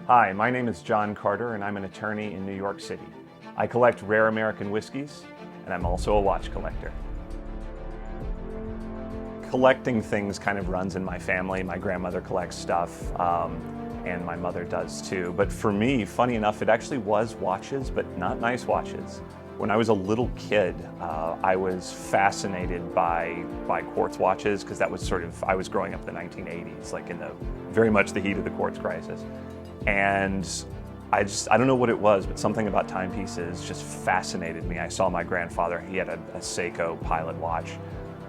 Hi, my name is Jon Carter and I'm an attorney in New York City. I collect rare American whiskeys and I'm also a watch collector. Collecting things kind of runs in my family. My grandmother collects stuff and my mother does too. But for me, funny enough, it actually was watches, but not nice watches. When I was a little kid, I was fascinated by quartz watches because that was I was growing up in the 1980s, like in very much the heat of the quartz crisis. And I don't know what it was, but something about timepieces just fascinated me. I saw my grandfather, he had a Seiko Pilot watch.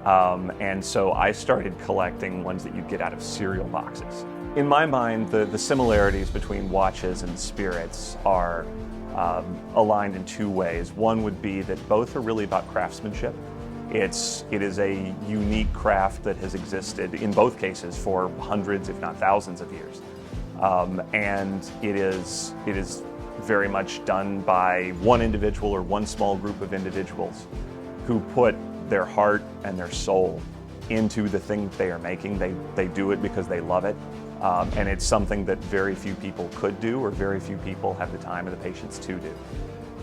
And so I started collecting ones that you'd get out of cereal boxes. In my mind, the similarities between watches and spirits are aligned in two ways. One would be that both are really about craftsmanship. It is a unique craft that has existed in both cases for hundreds, if not thousands of years. And it is very much done by one individual or one small group of individuals who put their heart and their soul into the thing that they are making. They do it because they love it. And it's something that very few people could do, or very few people have the time or the patience to do.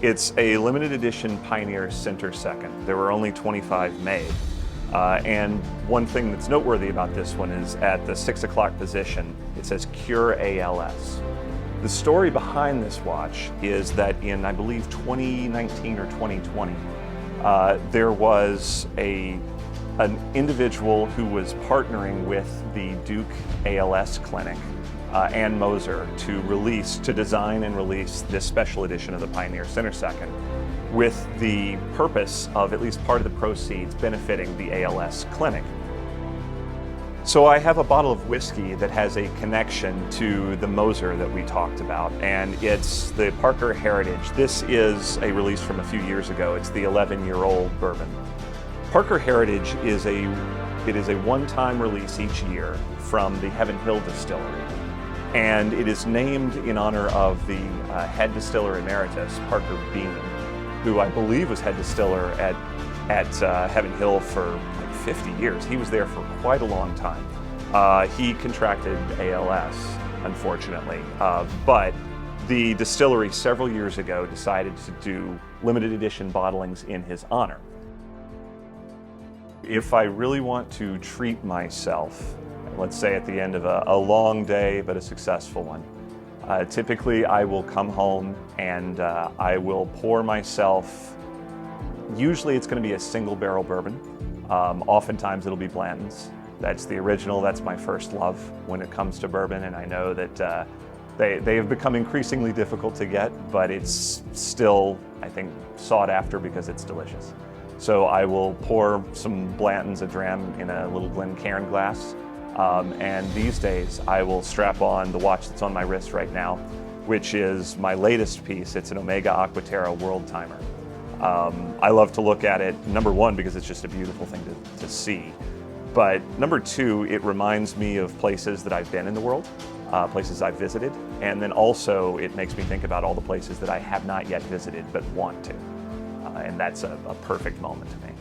It's a limited edition Pioneer Center Second. There were only 25 made. And one thing that's noteworthy about this one is at the 6 o'clock position, it says Cure ALS. The story behind this watch is that in, I believe, 2019 or 2020, there was an individual who was partnering with the Duke ALS Clinic, Ann Moser, to design and release this special edition of the Pioneer Center Second, with the purpose of at least part of the proceeds benefiting the ALS clinic. So I have a bottle of whiskey that has a connection to the Moser that we talked about, and it's the Parker Heritage. This is a release from a few years ago. It's the 11-year-old bourbon. Parker Heritage is a one-time release each year from the Heaven Hill Distillery, and it is named in honor of the head distiller emeritus, Parker Bean, who I believe was head distiller at Heaven Hill for like 50 years. He was there for quite a long time. He contracted ALS, unfortunately, but the distillery several years ago decided to do limited edition bottlings in his honor. If I really want to treat myself, let's say at the end of a long day but a successful one, typically I will come home and I will pour myself, usually it's going to be a single barrel bourbon. Oftentimes it'll be Blanton's. That's the original, that's my first love when it comes to bourbon, and I know that they have become increasingly difficult to get, but it's still, I think, sought after because it's delicious. So I will pour some Blanton's, a dram, in a little Glencairn glass. And these days I will strap on the watch that's on my wrist right now, which is my latest piece. It's an Omega Aquaterra World Timer. I love to look at it, number one, because it's just a beautiful thing to see. But number two, it reminds me of places that I've been in the world, places I've visited. And then also it makes me think about all the places that I have not yet visited but want to. And that's a perfect moment to me.